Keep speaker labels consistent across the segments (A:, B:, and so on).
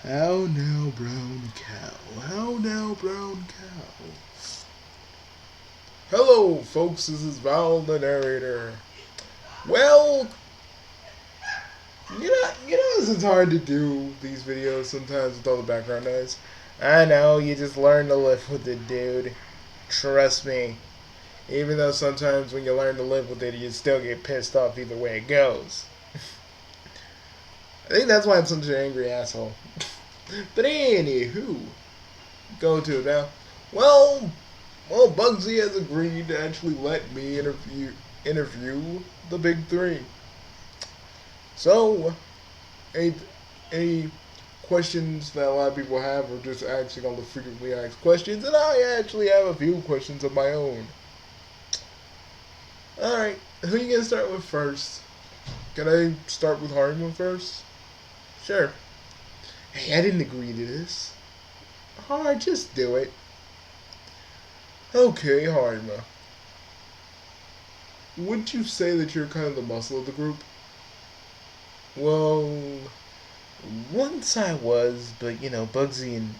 A: How now, brown cow? How now, brown cow? Hello, folks. This is Val, the narrator. Well, it's hard to do these videos sometimes with all the background noise. I know, you just learn to live with it, dude. Trust me. Even though sometimes when you learn to live with it, you still get pissed off either way it goes. I think that's why I'm such an angry asshole. But anywho, go to it now. Well, Bugsy has agreed to actually let me interview the big three. So, any any questions that a lot of people have, or just asking all the frequently asked questions, and I actually have a few questions of my own. All right, who you gonna start with first? Can I start with Harmon first? Sure. Hey, I didn't agree to this. Alright, just do it. Okay, Harima. Wouldn't you say that you're kind of the muscle of the group? Well, once I was, but Bugsy and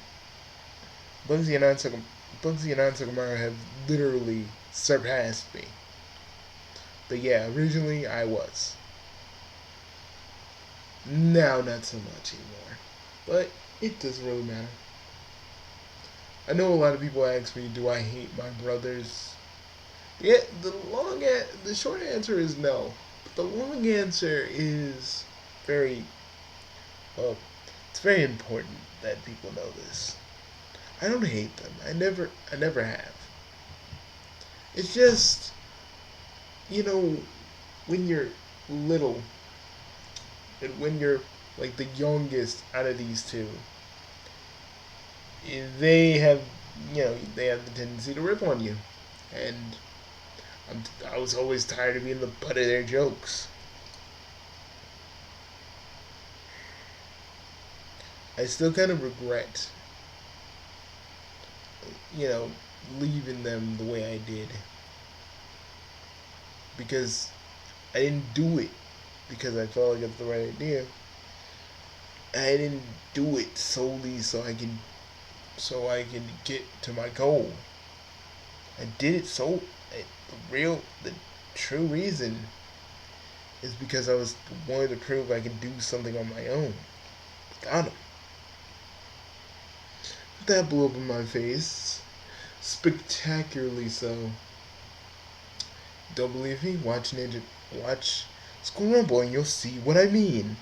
A: Ansagam, Bugsy and Ansagamaru have literally surpassed me. But yeah, originally I was. Now not so much anymore. But it doesn't really matter. I know a lot of people ask me, do I hate my brothers? Yeah, the short answer is no. But the long answer is very well. It's very important that people know this. I don't hate them. I never have. It's just, you know, when you're little and when you're like the youngest out of these two, they have, they have the tendency to rip on you, and I was always tired of being the butt of their jokes. I still kind of regret, you know, leaving them the way I did because I didn't do it because I felt like it's the right idea. I didn't do it solely so I can get to my goal. I did it the true reason is because I was wanted to prove I could do something on my own. Got him. That blew up in my face. Spectacularly so. Don't believe me? Watch School Rumble and you'll see what I mean.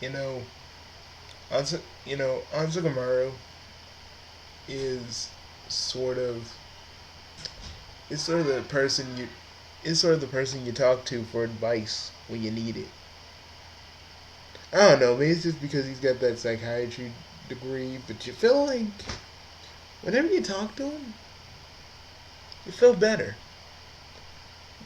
A: you know, Anzugamaru is sort of is sort of the person you is sort of the person you talk to for advice when you need it. I don't know, maybe it's just because he's got that psychiatry degree, but you feel like whenever you talk to him, you feel better.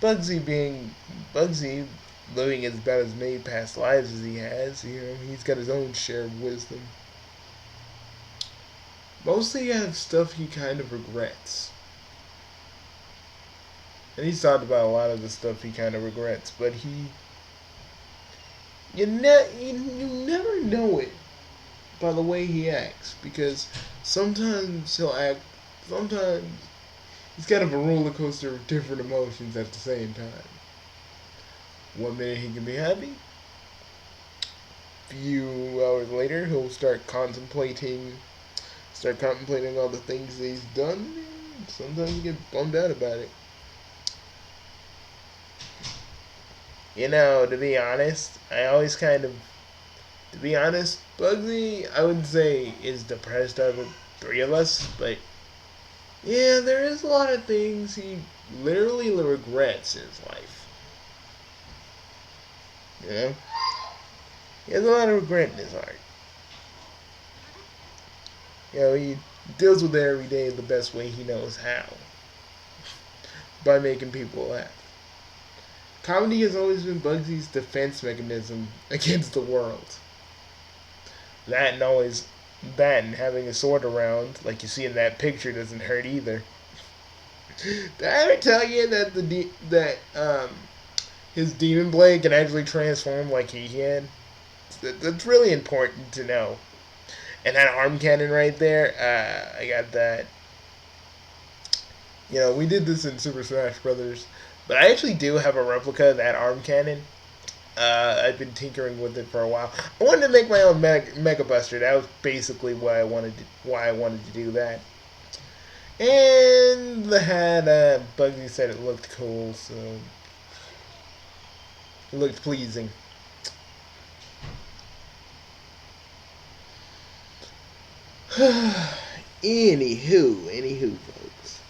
A: Bugsy being Bugsy, living as about as many past lives as he has, he's got his own share of wisdom. Mostly out of stuff he kind of regrets. And he's talked about a lot of the stuff he kind of regrets, but you never know it by the way he acts because sometimes he'll act, sometimes he's kind of a roller coaster of different emotions at the same time. One minute he can be happy, a few hours later he'll start contemplating all the things that he's done. And sometimes you get bummed out about it. To be honest, to be honest, Bugsy, I wouldn't say is depressed out of the three of us, but yeah, there is a lot of things he literally regrets in his life. You know? He has a lot of regret in his heart. He deals with it every day the best way he knows how. By making people laugh. Comedy has always been Bugsy's defense mechanism against the world. That and having a sword around, like you see in that picture, doesn't hurt either. Did I ever tell you that his demon blade can actually transform like he can? That's really important to know. And that arm cannon right there, I got that. We did this in Super Smash Brothers, but I actually do have a replica of that arm cannon. I've been tinkering with it for a while. I wanted to make my own Mega Buster. That was basically why I wanted to do that. And the hat, Bugsy said it looked cool, so it looked pleasing. anywho, folks.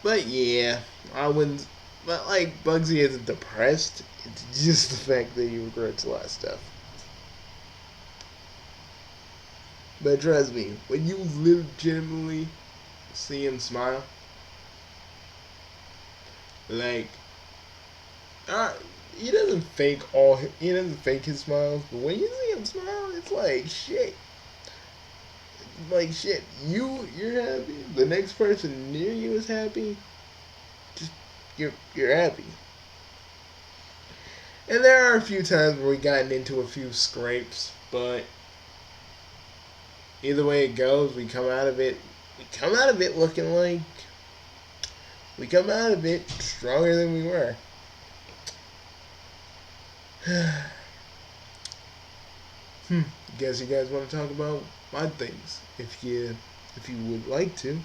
A: But yeah, I wouldn't. But like, Bugsy isn't depressed. It's just the fact that he regrets a lot of stuff. But trust me, when you legitimately see him smile, like, uh, he doesn't fake his smiles, but when you see him smile, it's like shit. Like shit, you're happy. The next person near you is happy. Just you're happy. And there are a few times where we gotten into a few scrapes, but either way it goes, we come out of it. We come out of it looking like we come out of it stronger than we were. Guess you guys want to talk about my things if you would like to.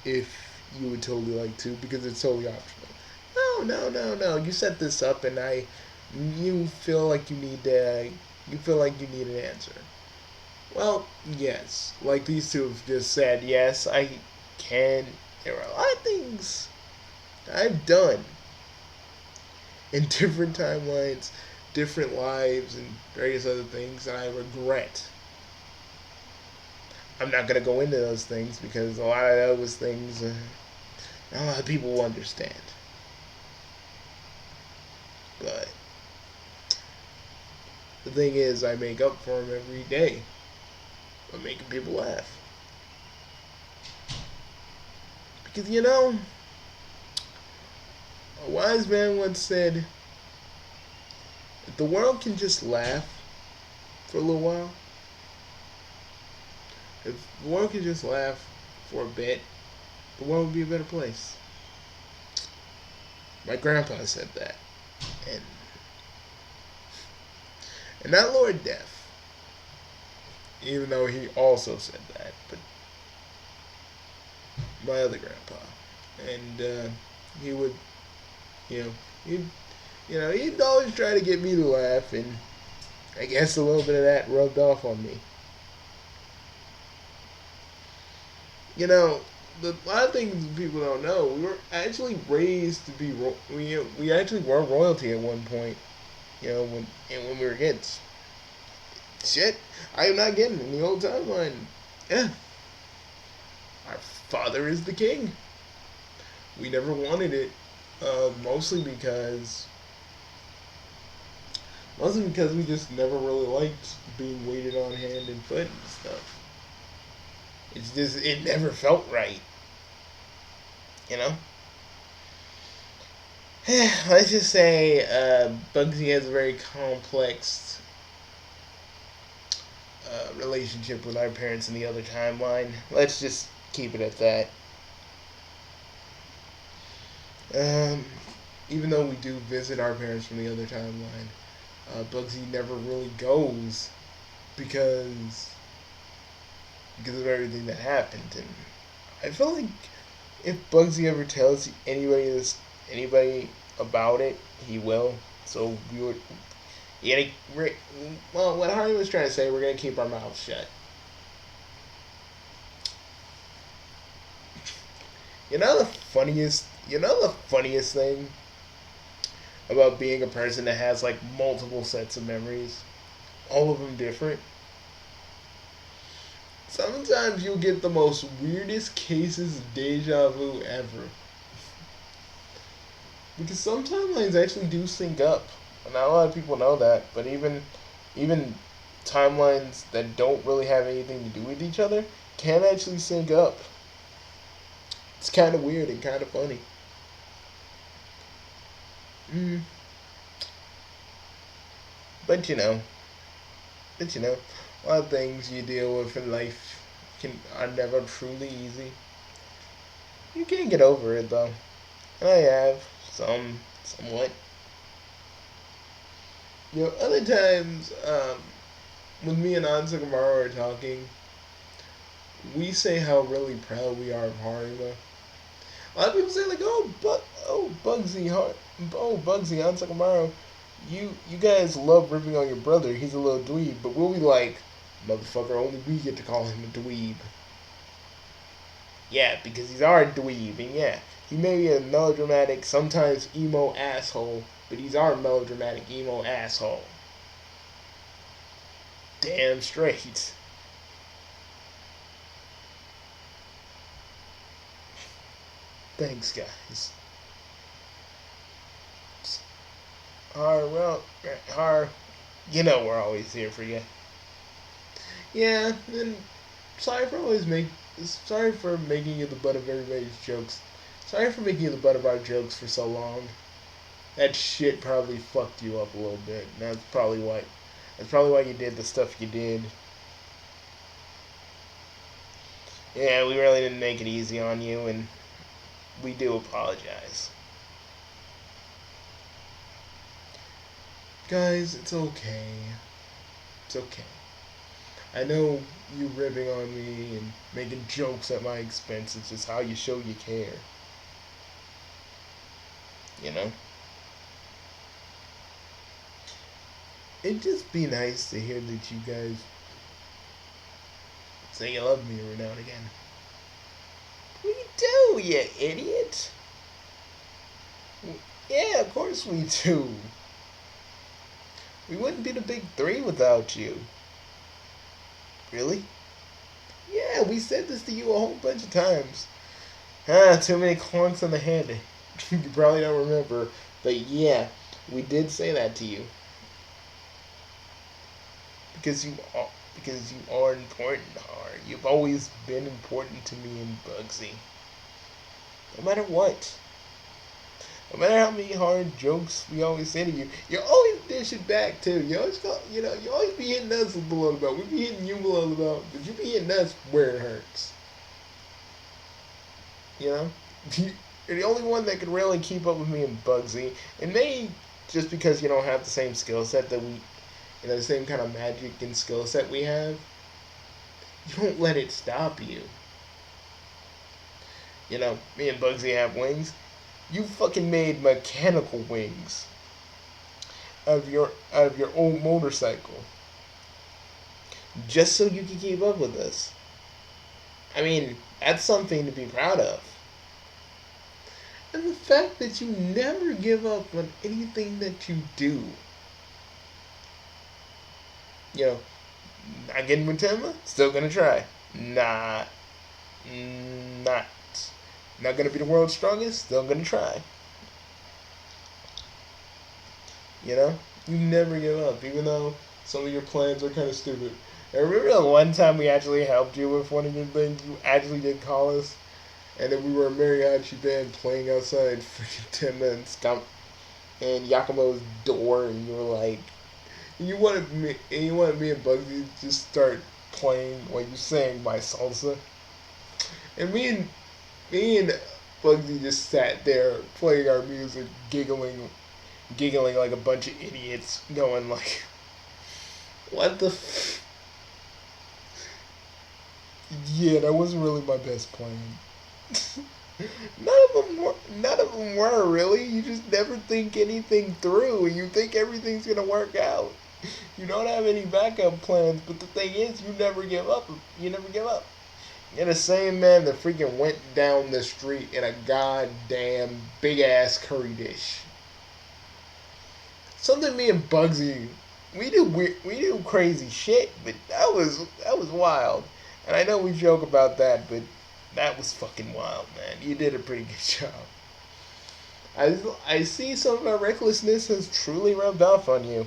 A: If you would totally like to, because it's totally optional. No. You set this up, and you feel like you feel like you need an answer. Well, yes. Like these two have just said, yes, I can. There are a lot of things I've done in different timelines, different lives, and various other things that I regret. I'm not going to go into those things because a lot of those things, not a lot of people will understand. But the thing is, I make up for them every day by making people laugh. Because, a wise man once said, if the world can just laugh for a little while, if the world could just laugh for a bit, the world would be a better place. My grandpa said that. And not Lord Death, even though he also said that, but my other grandpa. And he would, you know, he'd always try to get me to laugh, and I guess a little bit of that rubbed off on me. A lot of things people don't know. We were actually raised to be we actually were royalty at one point. When we were kids. Shit, I am not getting in the old timeline. Yeah, our father is the king. We never wanted it, mostly because we just never really liked being waited on hand and foot and stuff. It never felt right. You know? Let's just say Bugsy has a very complex relationship with our parents in the other timeline. Let's just keep it at that. Even though we do visit our parents from the other timeline, Bugsy never really goes because of everything that happened. And I feel like if Bugsy ever tells anybody about it, he will. So we would. Yeah, well, what Harley was trying to say, we're gonna keep our mouths shut. You know the funniest thing about being a person that has like multiple sets of memories, all of them different. Sometimes you'll get the most weirdest cases of deja vu ever. Because some timelines actually do sync up. Not a lot of people know that, but even timelines that don't really have anything to do with each other can actually sync up. It's kind of weird and kind of funny. Mm, but you know, but you know, a lot of things you deal with in life are never truly easy. You can't get over it though. And I have somewhat. You know, other times, when me and Ansa Kamara are talking, we say how really proud we are of Harima. A lot of people say like, oh Bugsy, Bugsy, Ansa Kamara, you guys love ripping on your brother. He's a little dweeb, but we'll be like, motherfucker, only we get to call him a dweeb. Yeah, because he's our dweeb, and yeah, he may be a melodramatic, sometimes emo asshole, but he's our melodramatic emo asshole. Damn straight. Thanks, guys. Well, you know we're always here for you. Yeah, and sorry for always make. Sorry for making you the butt of everybody's jokes. Sorry for making you the butt of our jokes for so long. That shit probably fucked you up a little bit. That's probably why. That's probably why you did the stuff you did. Yeah, we really didn't make it easy on you, and we do apologize. Guys, it's okay. It's okay. I know you ribbing on me and making jokes at my expense. It's just how you show you care. You know? It'd just be nice to hear that you guys say you love me every now and again. We do, you idiot. Yeah, of course we do. We wouldn't be the big three without you. Really? Yeah, we said this to you a whole bunch of times. Too many clunks on the head. You probably don't remember. But yeah, we did say that to you. Because you are important, Har. You've always been important to me and Bugsy. No matter what. No matter how many hard jokes we always say to you, you always dish it back too. You always you always be hitting us below the belt. We be hitting you below the belt, but you be hitting us where it hurts. You know? You're the only one that can really keep up with me and Bugsy. And maybe just because you don't have the same skill set that we, the same kind of magic and skill set we have, you won't let it stop you. You know, me and Bugsy have wings. You fucking made mechanical wings out of your old motorcycle just so you can keep up with us. I mean, that's something to be proud of. And the fact that you never give up on anything that you do. You know, not getting with Timma, still gonna try. Not, not, not gonna be the world's strongest, still gonna try. You know, you never give up, even though some of your plans are kind of stupid. I remember the one time we actually helped you with one of your things. You actually did call us, and then we were a mariachi band playing outside freaking Timma and Scum and Yakumo's door, and you were like, you wanted me and Bugsy to just start playing while you sang my salsa, and me and Bugsy just sat there playing our music, giggling like a bunch of idiots, going like, "What the?" Yeah, that wasn't really my best plan. None of them were really. You just never think anything through. You think everything's gonna work out. You don't have any backup plans. But the thing is, you never give up. You never give up. You're the same man that freaking went down the street in a goddamn big ass curry dish. Something me and Bugsy, we do crazy shit, but that was wild. And I know we joke about that, but that was fucking wild, man. You did a pretty good job. I see some of our recklessness has truly rubbed off on you,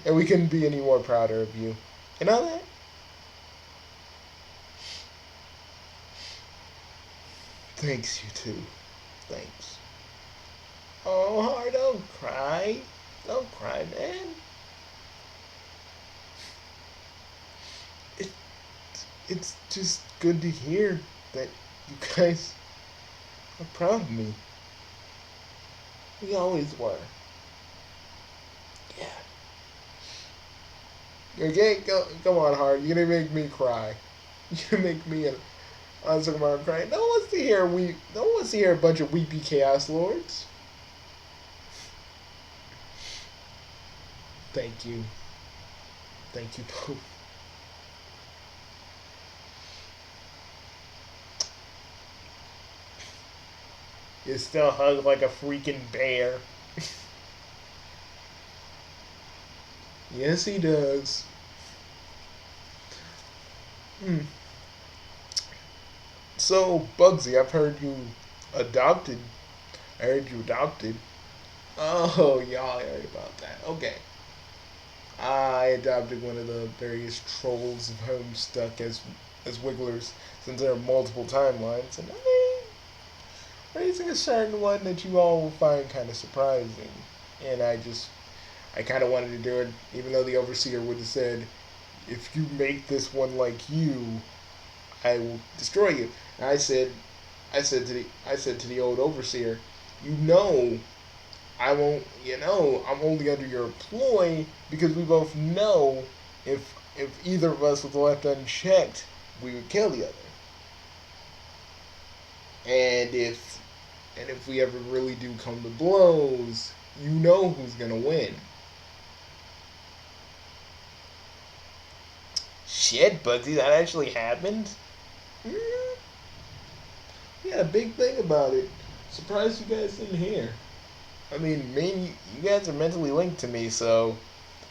A: and we couldn't be any more prouder of you. You know that? Thanks, you too. Thanks. Oh, Har, don't cry. Don't cry, man. It, it's just good to hear that you guys are proud of me. We always were. Yeah. Okay, come on, Hard. You're gonna make me cry. You're gonna make me on Sukumaru cry. No one wants to hear No one wants to hear a bunch of weepy chaos lords. Thank you. Thank you both. You still hug like a freaking bear. Yes, he does. Hmm. So, Bugsy, I've heard you adopted. I heard you adopted. Oh, y'all heard about that. Okay. I adopted one of the various trolls of Homestuck as Wigglers, since there are multiple timelines, and raising a certain one that you all will find kind of surprising. And I kind of wanted to do it, even though the Overseer would have said, if you make this one like you, I will destroy you. And I said to the old Overseer, you know I won't, I'm only under your ploy because we both know if either of us was left unchecked, we would kill the other. And if we ever really do come to blows, you know who's gonna win. Shit, Bugsy, that actually happened? Mm, yeah, a big thing about it. Surprised you guys didn't hear. I mean, me, you guys are mentally linked to me, so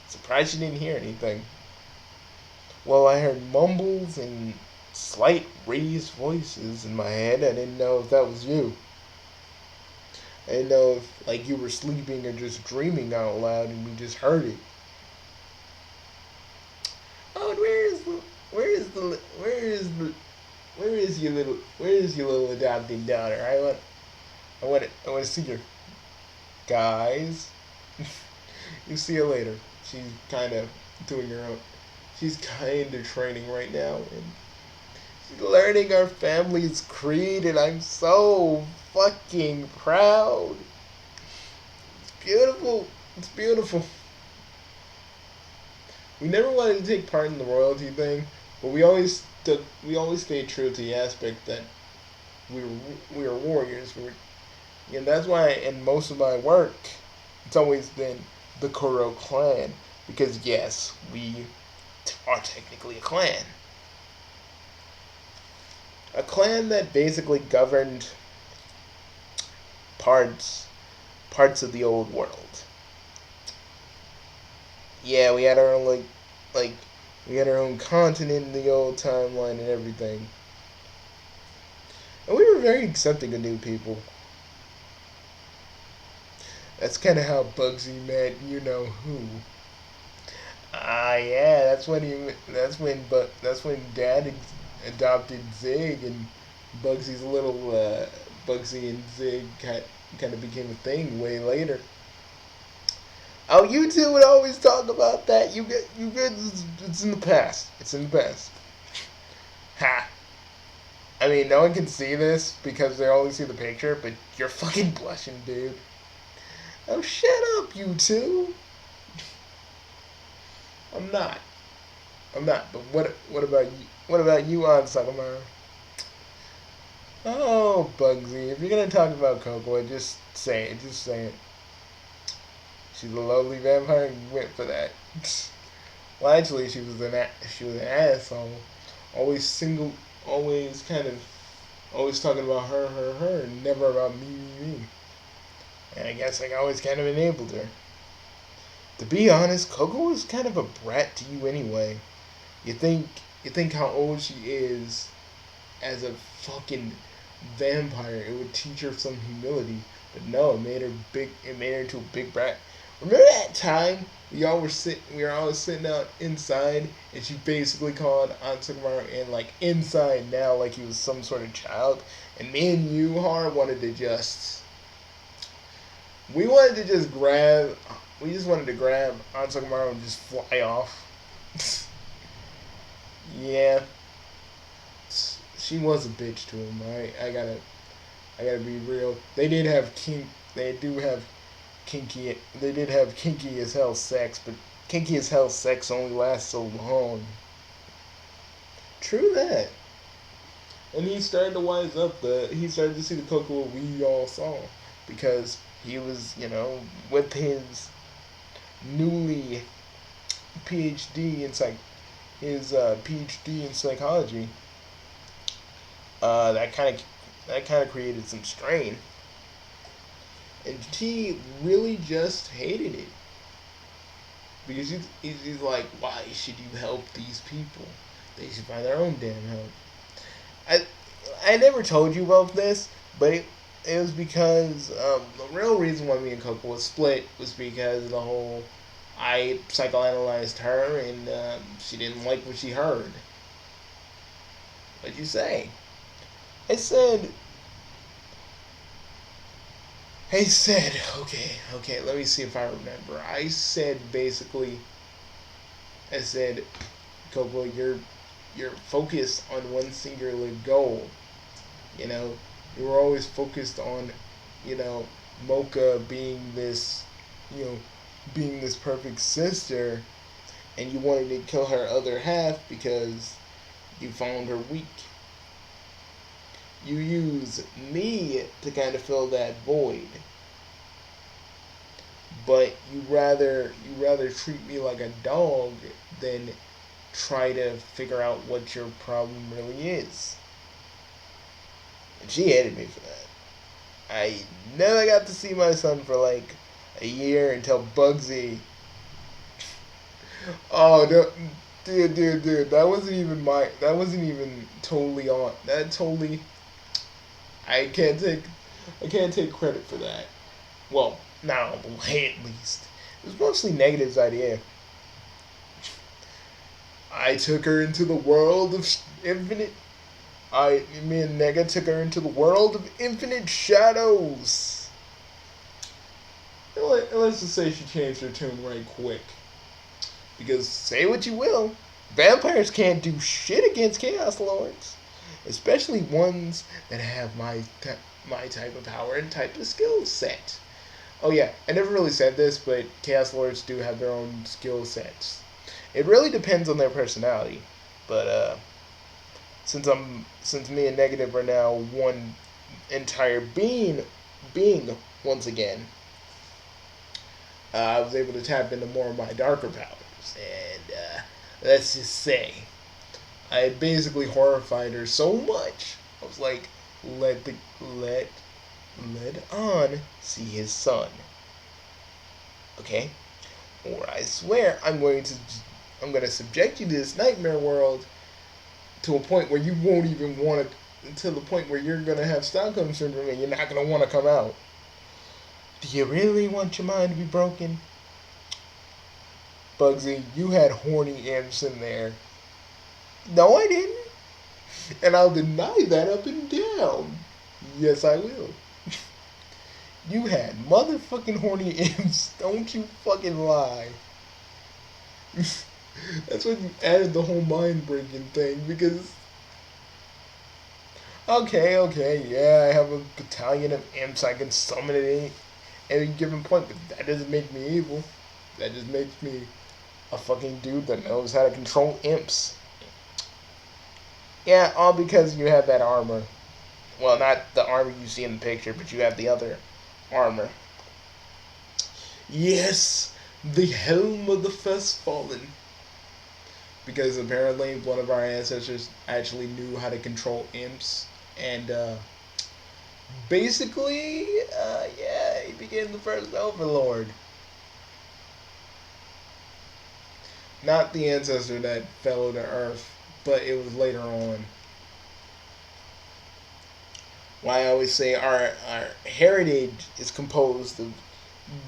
A: surprised you didn't hear anything. Well, I heard mumbles and slight raised voices in my head. I didn't know if that was you. I didn't know if like you were sleeping or just dreaming out loud and we just heard it. Oh, where is your little adopted daughter? I want to see her, guys. You see her later. She's kind of doing her own. She's kind of training right now, and she's learning our family's creed, and I'm so fucking proud. It's beautiful. It's beautiful. We never wanted to take part in the royalty thing, but we always stayed true to the aspect that we were warriors. And that's why in most of my work, it's always been the Kuro clan because yes, we are technically a clan that basically governed parts parts of the old world. Yeah, we had our own like we had our own continent in the old timeline and everything. And we were very accepting of new people. That's kind of how Bugsy met you know who. Ah, yeah, that's when Dad adopted Zig and Bugsy's little Bugsy and Zig kind of became a thing way later. Oh, you two would always talk about that. You get, it's in the past. It's in the past. Ha. I mean, no one can see this because they only see the picture, but you're fucking blushing, dude. Oh, shut up, you two. I'm not. I'm not. But what about you? What about you, on Sagamaro? Oh, Bugsy, if you're gonna talk about Coco, just say it. Just say it. She's a lovely vampire, and you went for that. Well, actually, she was an asshole. Always single, always kind of, always talking about her, and never about me. And I guess I always kind of enabled her. To be honest, Coco was kind of a brat to you anyway. You think you think how old she is as a fucking vampire. It would teach her some humility. But no, it made her into a big brat. Remember that time we were all sitting out inside, and she basically called Ansukmaru in like inside now, like he was some sort of child, and me and you, Har, wanted to just we wanted to just grab we just wanted to grab Ansukmaru and just fly off. Yeah, she was a bitch to him. I gotta be real. They do have kinky. They did have kinky as hell sex, but kinky as hell sex only lasts so long. True that. And he started to wise up. He started to see the Coco we all saw, because he was, with his newly PhD in psych, his PhD in psychology. That kind of created some strain, and he really just hated it, because he's like, why should you help these people? They should find their own damn help. I I never told you about this, but it was because the real reason why me and Coco was split was because of the whole I psychoanalyzed her, and she didn't like what she heard. What'd you say? I said okay, let me see if I remember. I said, Coco, you're focused on one singular goal. You know, you were always focused on, you know, Mocha you know, being this perfect sister, and you wanted to kill her other half because you found her weak. You use me to kind of fill that void, but you rather treat me like a dog than try to figure out what your problem really is. And she hated me for that. I never got to see my son for like a year until Bugsy. Oh, no, dude, that wasn't even my. That wasn't even totally on. That totally. I can't take. I can't take credit for that. Well, not all the way at least. It was mostly Negative's idea. I took her into the world of infinite. Me and Nega took her into the world of infinite shadows. Let's just say she changed her tune right quick. Because say what you will, vampires can't do shit against Chaos Lords, especially ones that have my type of power and type of skill set. Oh yeah, I never really said this, but Chaos Lords do have their own skill sets. It really depends on their personality, but since me and Negative are now one entire being once again, I was able to tap into more of my darker powers, and let's just say I basically horrified her so much. I was like, let On see his son, okay? Or I swear I'm going to subject you to this nightmare world to a point where you won't even want to, to the point where you're going to have Stockholm syndrome and you're not going to want to come out. Do you really want your mind to be broken? Bugsy, you had horny imps in there. No, I didn't. And I'll deny that up and down. Yes, I will. You had motherfucking horny imps. Don't you fucking lie. That's when you added the whole mind breaking thing, because okay, yeah, I have a battalion of imps I can summon at any given point, but that doesn't make me evil. That just makes me a fucking dude that knows how to control imps. Yeah, all because you have that armor. Well, not the armor you see in the picture, but you have the other armor. Yes, the helm of the first fallen. Because apparently one of our ancestors actually knew how to control imps, and basically, yeah, he became the first overlord. Not the ancestor that fell to Earth, but it was later on. Why I always say our heritage is composed of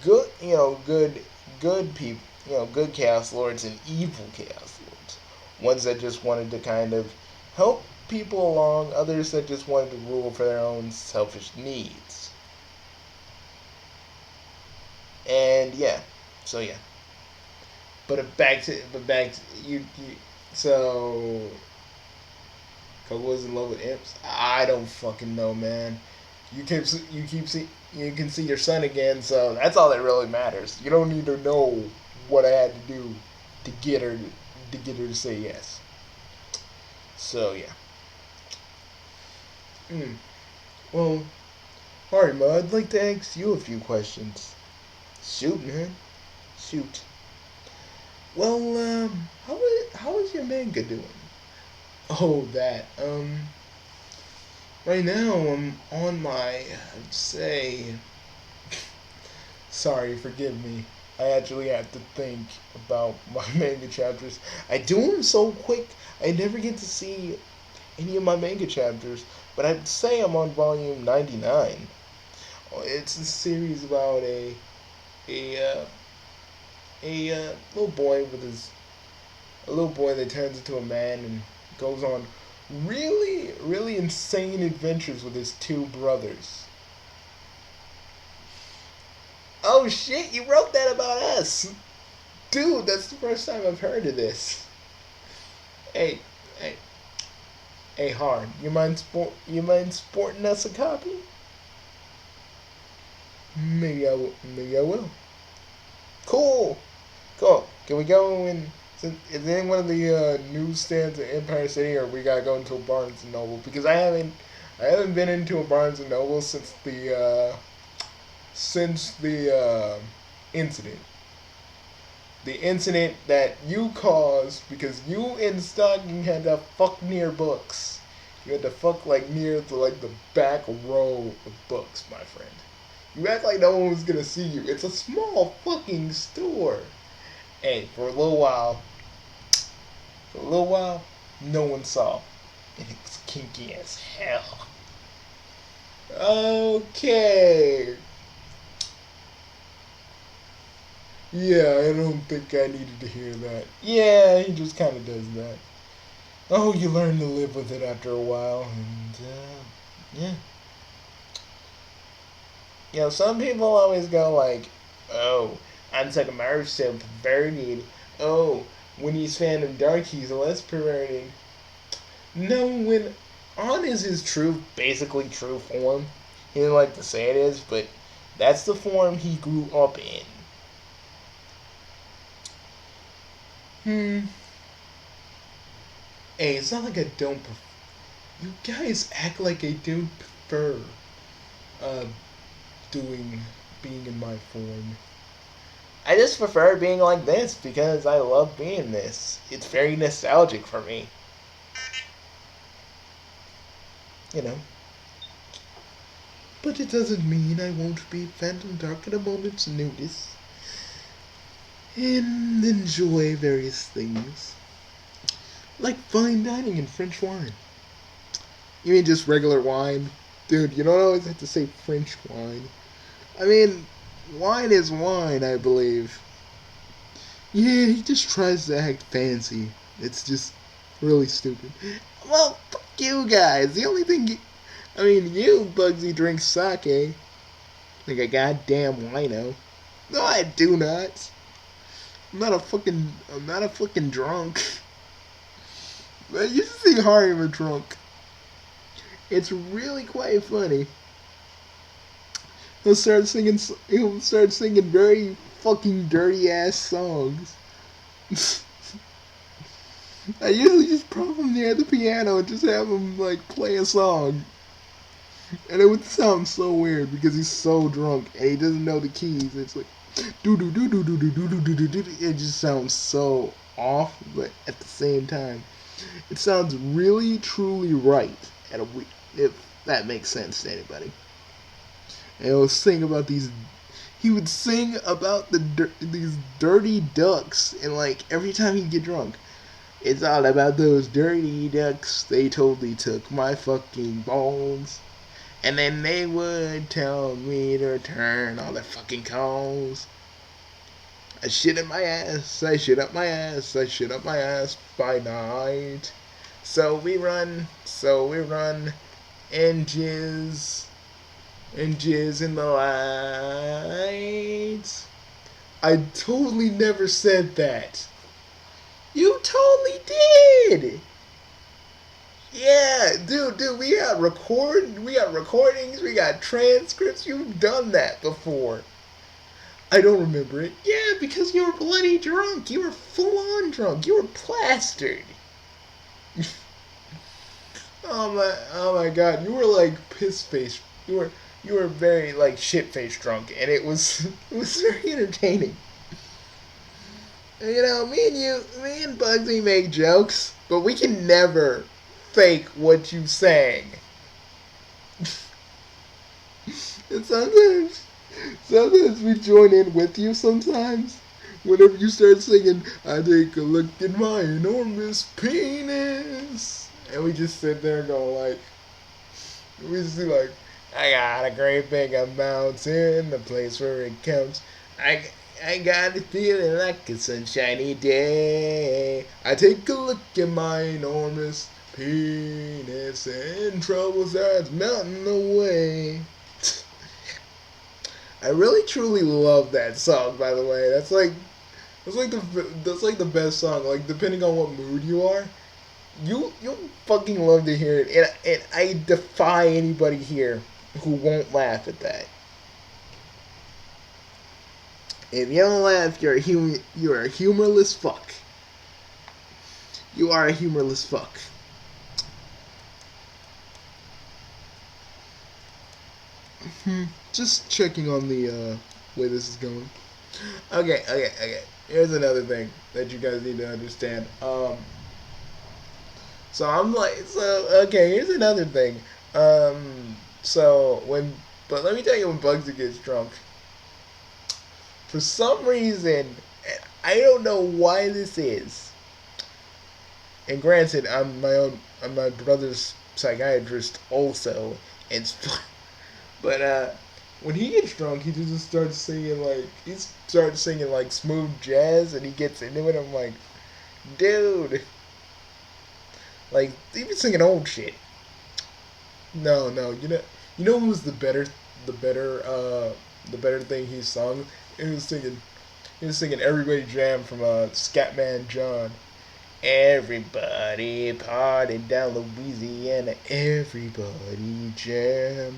A: good, good people, good Chaos Lords and evil Chaos Lords. Ones that just wanted to kind of help people along, others that just wanted to rule for their own selfish needs. And yeah, so yeah. But back to you so Coco was in love with imps. I don't fucking know, man. You can see your son again, so that's all that really matters. You don't need to know what I had to do to get her to say yes. So yeah. Mm. Well, alright, Ma. I'd like to ask you a few questions. Shoot, man. Shoot. Well, how is your manga doing? Oh, that. Right now I'm on my, I'd say, sorry, forgive me. I actually have to think about my manga chapters. I do them so quick, I never get to see any of my manga chapters. But I'd say I'm on volume 99. It's a series about a uh, little boy with his a little boy that turns into a man and goes on really really insane adventures with his two brothers. Oh shit! You wrote that about us, dude. That's the first time I've heard of this. Hey, hey, hey, hard. You mind sporting us a copy? Maybe I will. Cool. Cool. Can we go in? Is there any one of the newsstands in Empire City, or we gotta go into a Barnes and Noble? Because I haven't been into a Barnes and Noble since the incident. The incident that you caused because you in stocking had to fuck near books. You had to fuck like near the back row of books, my friend. You act like no one was gonna see you. It's a small fucking store. Hey, for a little while, no one saw. And it was kinky as hell. Okay. Yeah, I don't think I needed to hear that. Yeah, he just kind of does that. Oh, you learn to live with it after a while, and yeah. Some people always go like, "Oh, I'm Takamaru so perverted. Oh, when he's fan of Dark, he's less perverted." No, when on is his basically true form. He didn't like to say it is, but that's the form he grew up in. Hmm. Hey, it's not like I don't. You guys act like I don't prefer uh doing being in my form. I just prefer being like this because I love being this. It's very nostalgic for me. You know. But it doesn't mean I won't be Phantom Dark at a moment's notice and enjoy various things. Like fine dining and French wine. You mean just regular wine? Dude, you don't always have to say French wine. I mean, wine is wine, I believe. Yeah, he just tries to act fancy. It's just really stupid. Well, fuck you guys. The only thing I mean, you, Bugsy, drink sake. Like a goddamn wino. No, I do not. I'm not a fucking drunk. I used to see Harem drunk. It's really quite funny. He'll start singing very fucking dirty ass songs. I usually just prop him near the piano and just have him like play a song. And it would sound so weird because he's so drunk and he doesn't know the keys. It's like do do do do do do do do do do. It just sounds so off, but at the same time, it sounds really truly right. If that makes sense to anybody. And he'll sing about these. He would sing about these dirty ducks, and like every time he'd get drunk, it's all about those dirty ducks. They totally took my fucking balls. And then they would tell me to return all their fucking calls. I shit in my ass, I shit up my ass, I shit up my ass by night. So we run, and jizz in the lights. I totally never said that. You totally did. Yeah, dude, we got recordings, we got transcripts. You've done that before. I don't remember it. Yeah, because you were bloody drunk. You were full on drunk. You were plastered. Oh my god, you were like piss faced. You were very like shit faced drunk, and it was it was very entertaining. You know, me and Bugsy make jokes, but we can never fake what you sang. And sometimes we join in with you sometimes. Whenever you start singing, I take a look at my enormous penis. And we just sit there and go like, we just do like, I got a great big mountain, the place where it counts. I got a feeling like a sunshiny day. I take a look at my enormous penis and trouble starts melting away. I really truly love that song. By the way, that's like the best song. Like depending on what mood you are, you fucking love to hear it, and I defy anybody here who won't laugh at that. If you don't laugh, you're a humorless fuck. You are a humorless fuck. Just checking on the way this is going. Okay. Here's another thing that you guys need to understand. So I'm like, so okay. Here's another thing. So when, but let me tell you, when Bugsy gets drunk, for some reason, I don't know why this is. And granted, I'm my brother's psychiatrist also, and but when he gets drunk, he starts singing like smooth jazz, and he gets into it. I'm like, dude, like he was singing old shit. No, you know who's the better, the better thing he sung? He was singing "Everybody Jam" from Scatman John. Everybody party down Louisiana. Everybody jam.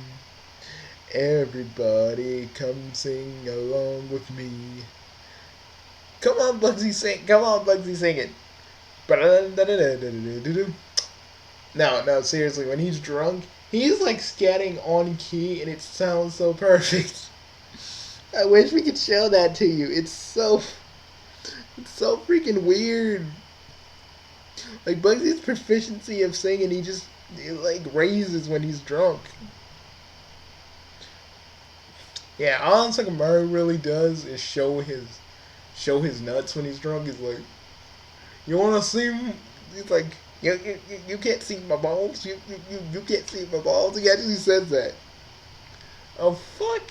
A: Everybody come sing along with me. Come on, Bugsy, sing. Come on, Bugsy, sing it. No, seriously, when he's drunk, he's like scatting on key, and it sounds so perfect. I wish we could show that to you. It's so freaking weird. Like Bugsy's proficiency of singing, it like raises when he's drunk. Yeah, all Sakamaru really does is show his nuts when he's drunk. He's like, you wanna see him? He's like, you can't see my balls. You can't see my balls. He actually says that. Oh fuck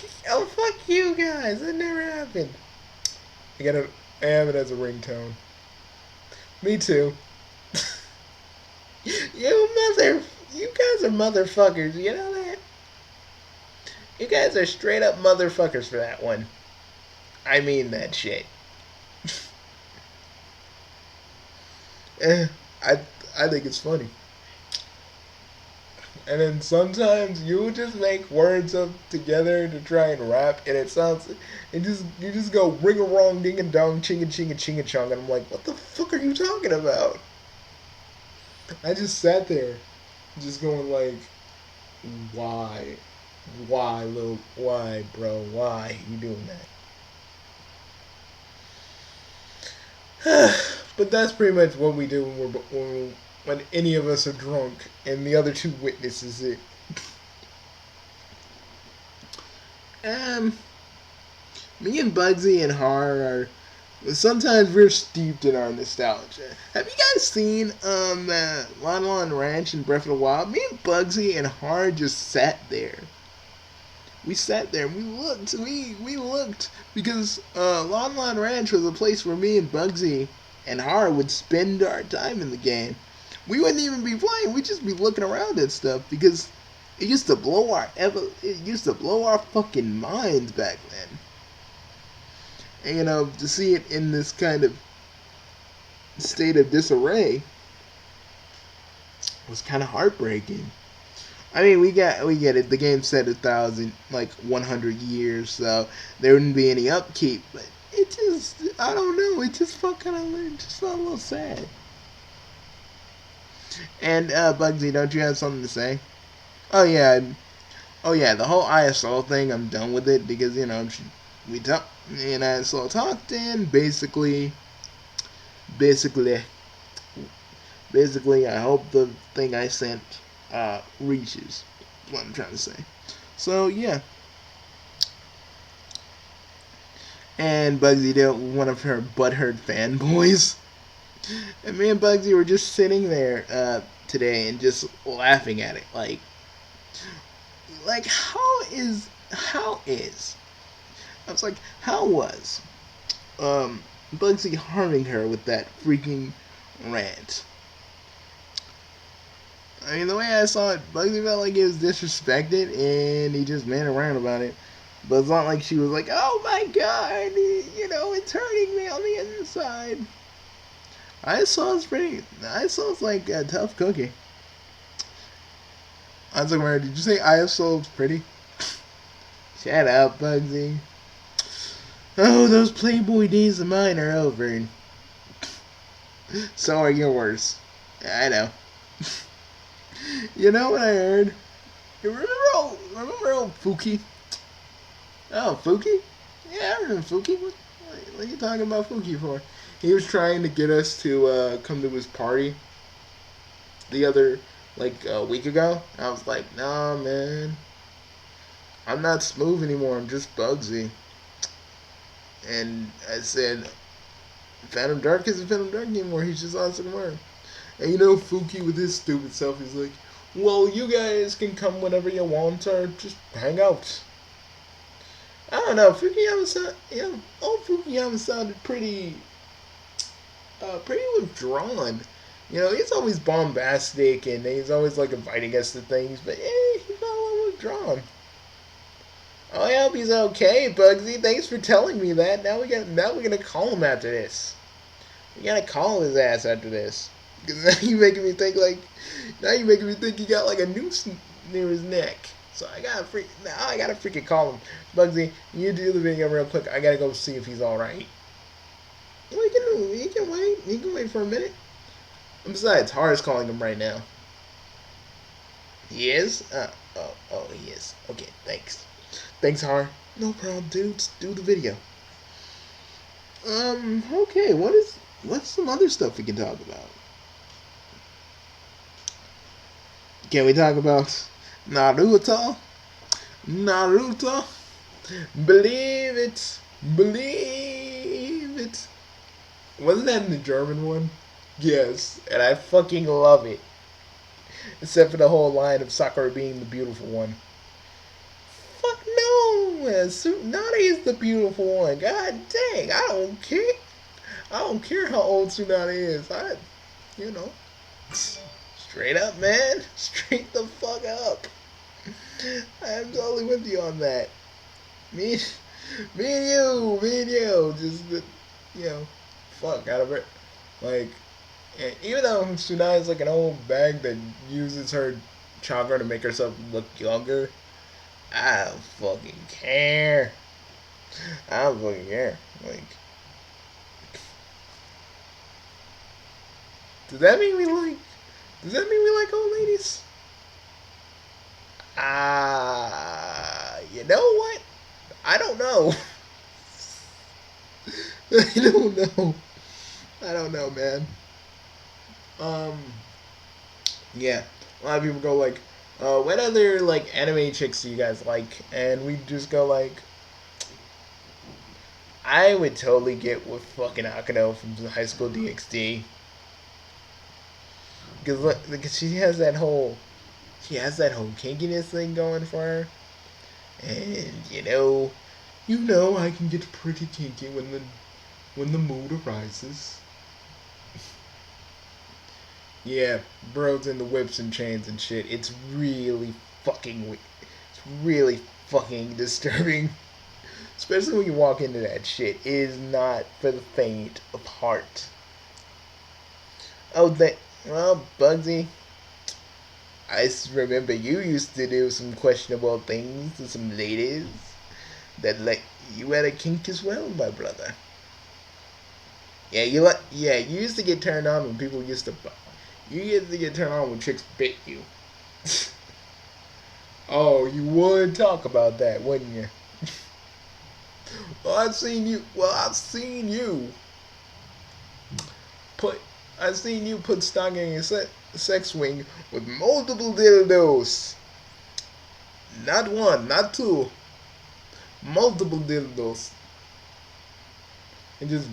A: you guys. That never happened. I have it as a ringtone. Me too. You guys are motherfuckers. You know that? You guys are straight up motherfuckers for that one. I mean that shit. eh, I I think it's funny. And then sometimes you just make words up together to try and rap, and you just go ring a rong ding a dong ching a ching a ching a chong, and I'm like, what the fuck are you talking about? I just sat there, just going like, why, bro, why you doing that? But that's pretty much what we do when any of us are drunk, and the other two witnesses it. Um, Me and Bugsy and Har are Sometimes we're steeped in our nostalgia. Have you guys seen Lon Lon Ranch in Breath of the Wild? Me and Bugsy and Har just sat there. We sat there and we looked because Lon Lon Ranch was a place where me and Bugsy and Har would spend our time in the game. We wouldn't even be playing. We'd just be looking around at stuff because it used to blow our fucking minds back then. And, to see it in this kind of state of disarray was kind of heartbreaking. I mean, we get it. The game said 100 years, so there wouldn't be any upkeep. But I don't know. It just felt just felt a little sad. And Bugsy, don't you have something to say? Oh yeah, the whole ISO thing. I'm done with it because we talked. Me and ISO talked, and basically, I hope the thing I sent reaches. What I'm trying to say. So yeah. And Bugsy did one of her butthurt fanboys. And me and Bugsy were just sitting there today and just laughing at it. How is I was like, how was Bugsy harming her with that freaking rant? I mean, the way I saw it, Bugsy felt like he was disrespected, and he just made around about it. But it's not like she was like, oh my god, it's hurting me on the inside. ISO's like a tough cookie. I was like, did you say ISO's pretty? Shut up, Bugsy. Oh, those Playboy days of mine are over. So are yours. I know. You know what I heard? You remember old Fuki? Oh, Fuki? Yeah, I remember Fuki. What are you talking about Fuki for? He was trying to get us to come to his party the other, a week ago. I was like, nah, man. I'm not Smooth anymore. I'm just Bugsy. And I said, Phantom Dark isn't Phantom Dark anymore. He's just Awesome Worm. And Fuki with his stupid self, he's like, well, you guys can come whenever you want or just hang out. I don't know. Old Fukuyama sounded pretty withdrawn. He's always bombastic and he's always inviting us to things, but he felt a little withdrawn. Oh, I hope he's okay, Bugsy. Thanks for telling me that. Now we're gonna call him after this. We gotta call his ass after this. Because now you're making me think he got a noose near his neck. So I gotta freaking call him. Bugsy, you do the video real quick. I gotta go see if he's alright. He can wait. He can wait for a minute. And besides, Har's calling him right now. He is? He is. Okay, thanks. Thanks, Har. No problem, dudes. Do the video. Okay, what's some other stuff we can talk about? Can we talk about Naruto? Believe it. Wasn't that in the German one? Yes, and I fucking love it. Except for the whole line of Sakura being the beautiful one. Fuck no! Tsunade is the beautiful one. God dang, I don't care. I don't care how old Tsunade is. Straight up, man. Straight the fuck up. I'm totally with you on that. Me and you. Just, fuck out of it. Even though Tsunade is an old bag that uses her chakra to make herself look younger, I don't fucking care. Does that mean we like old ladies? You know what? I don't know. I don't know, man. Yeah. A lot of people go what other anime chicks do you guys like? And we just go I would totally get with fucking Akano from High School DxD. Because she has that whole kinkiness thing going for her. And I can get pretty kinky when the mood arises. Yeah, bros in the whips and chains and shit. It's really fucking disturbing. Especially when you walk into that shit. It is not for the faint of heart. Well, Bugsy, remember you used to do some questionable things to some ladies that you had a kink as well, my brother. Yeah, you used to get turned on when you used to get turned on when chicks bit you. Oh, you would talk about that, wouldn't you? Well, I've seen you put. I've seen you put stock in a sex swing with multiple dildos. Not one, not two, multiple dildos, and just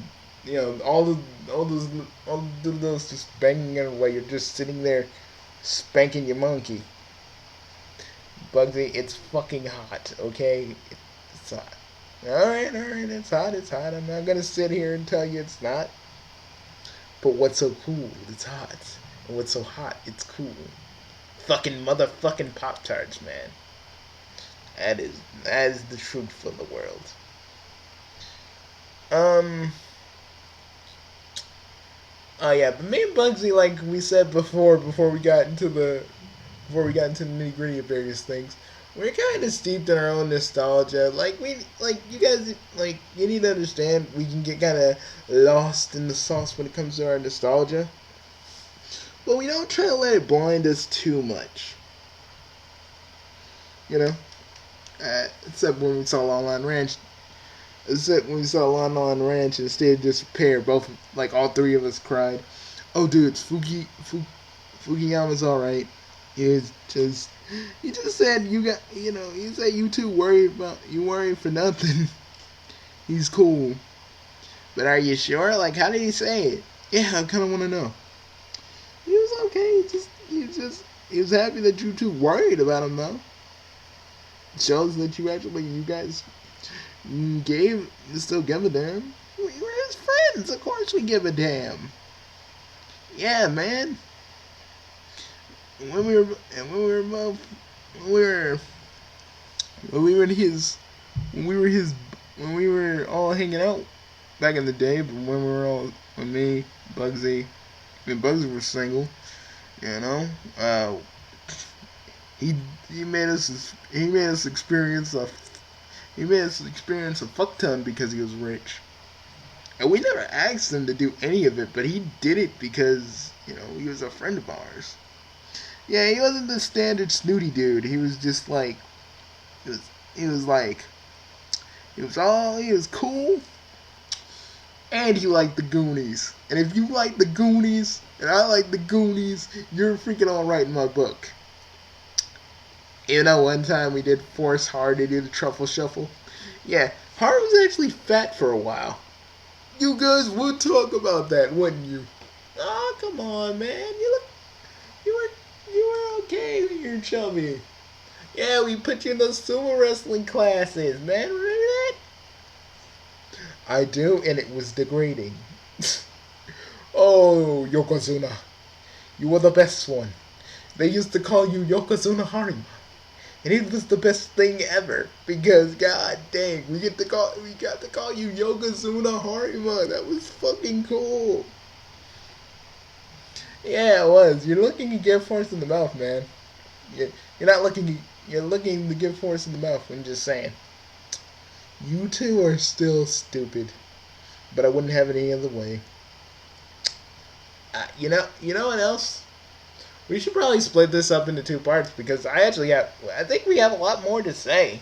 A: all the dildos just banging it while you're just sitting there spanking your monkey. Bugsy, it's fucking hot, okay? It's hot. Alright, it's hot, it's hot. I'm not gonna sit here and tell you it's not. But what's so cool? It's hot. And what's so hot? It's cool. Fucking motherfucking Pop Tarts, man. That is the truth for the world. Oh yeah, but me and Bugsy, like we said before we got into the nitty gritty of various things, we're kind of steeped in our own nostalgia. You guys, you need to understand, we can get kind of lost in the sauce when it comes to our nostalgia, but we don't try to let it blind us too much. You know, except when we saw Lon Ranch. Except when we saw Lon Ranch and State of Disrepair, all three of us cried. Oh, dude, Fukuyama's alright. He just said he said you two worried for nothing. He's cool. But are you sure? Like, how did he say it? Yeah, I kind of want to know. He was okay. He was happy that you two worried about him, though. It shows that you guys still give a damn. We were his friends. Of course we give a damn. Yeah, man. When we were all hanging out back in the day, but when me, Bugsy, Bugsy was single, he made us experience a fuck ton because he was rich. And we never asked him to do any of it, but he did it because, he was a friend of ours. Yeah, he wasn't the standard snooty dude. He was just like, he was cool, and he liked the Goonies. And if you like the Goonies, and I like the Goonies, you're freaking alright in my book. One time we did force Hard to do the truffle shuffle. Yeah, Hard was actually fat for a while. You guys would talk about that, wouldn't you? Oh, come on, man. You were okay when you're chubby. Yeah, we put you in those sumo wrestling classes, man. Remember that? I do, and it was degrading. Oh, Yokozuna. You were the best one. They used to call you Yokozuna Harima. And it was the best thing ever. Because, god dang, we got to call you Yokozuna Harima. That was fucking cool. Yeah, it was. You're looking to give force in the mouth, man. You're looking to give force in the mouth. I'm just saying. You two are still stupid. But I wouldn't have it any other way. You know what else? We should probably split this up into two parts because I think we have a lot more to say.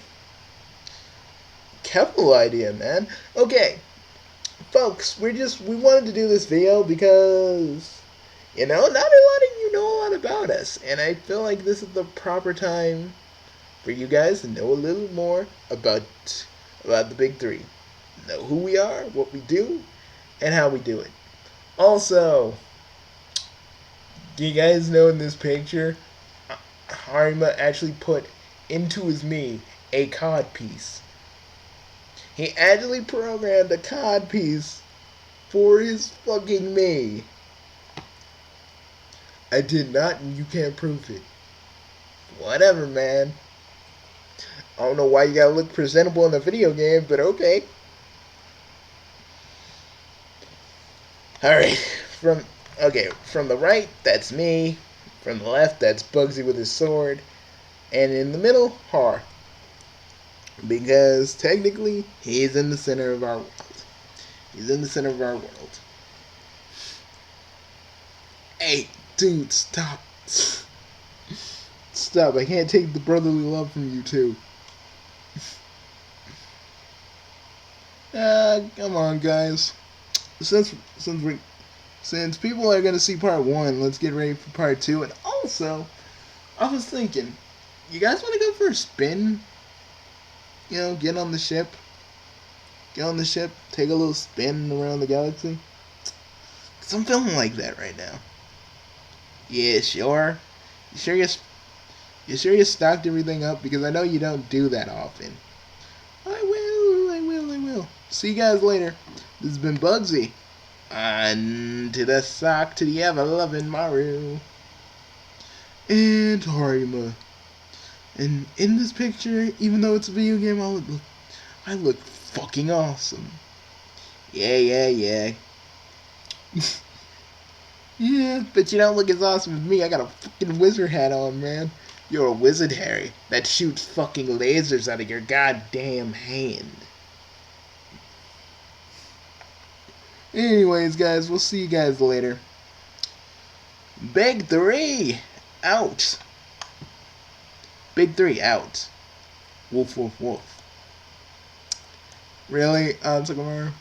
A: Keppel idea, man. Okay. Folks, we wanted to do this video because, not letting you know a lot about us. And I feel like this is the proper time for you guys to know a little more about the big three. know who we are, what we do, and how we do it. Also, do you guys know in this picture, Harima actually put into his Mii a cod piece. He actually programmed a cod piece for his fucking Mii. I did not, and you can't prove it. Whatever, man. I don't know why you gotta look presentable in a video game, but okay. Alright, from the right, that's me. From the left, that's Bugsy with his sword. And in the middle, Har. Because technically, he's in the center of our world. He's in the center of our world. Hey, dude, stop. Stop, I can't take the brotherly love from you two. Come on, guys. Since people are gonna see part 1, let's get ready for part 2. And also, I was thinking, you guys want to go for a spin? You know, get on the ship, take a little spin around the galaxy. Cause I'm feeling like that right now. Yeah, sure. You sure you stocked everything up? Because I know you don't do that often. I will. See you guys later. This has been Bugsy. On to the sock to the ever-loving Maru. And Harima. And in this picture, even though it's a video game, I look fucking awesome. Yeah. Yeah, but you don't look as awesome as me. I got a fucking wizard hat on, man. You're a wizard, Harry, that shoots fucking lasers out of your goddamn hand. Anyways, guys, we'll see you guys later. Big 3 out. Big 3 out. Woof. Really, Sagamara?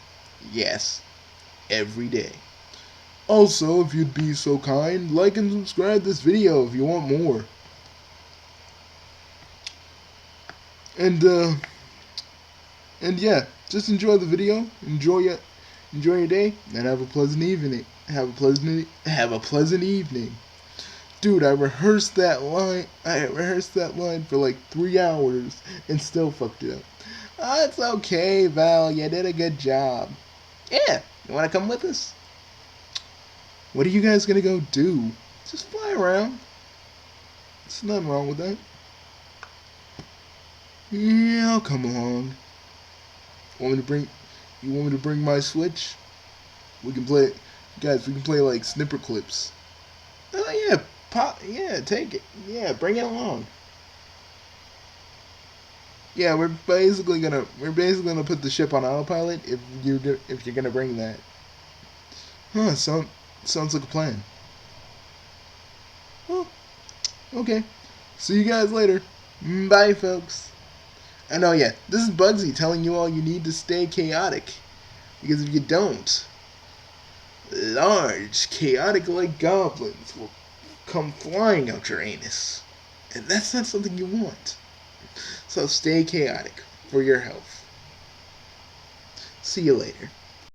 A: Yes. Every day. Also, if you'd be so kind, like and subscribe this video if you want more. And yeah, just enjoy the video, enjoy your day, and have a pleasant evening. Have a pleasant evening. Dude, I rehearsed that line for like 3 hours and still fucked it up. Oh, it's okay, Val, you did a good job. Yeah, you wanna come with us? What are you guys gonna go do? Just fly around. There's nothing wrong with that. Yeah, I'll come along. You want me to bring my Switch? We can play, guys. We can play like snipper clips. Oh yeah, take it. Yeah, bring it along. Yeah, we're basically gonna put the ship on autopilot if you're gonna bring that. Huh? Sounds like a plan. Well, okay. See you guys later. Bye, folks. And oh yeah, this is Bugsy telling you all you need to stay chaotic. Because if you don't, large, chaotic-like goblins will come flying out your anus. And that's not something you want. So stay chaotic for your health. See you later.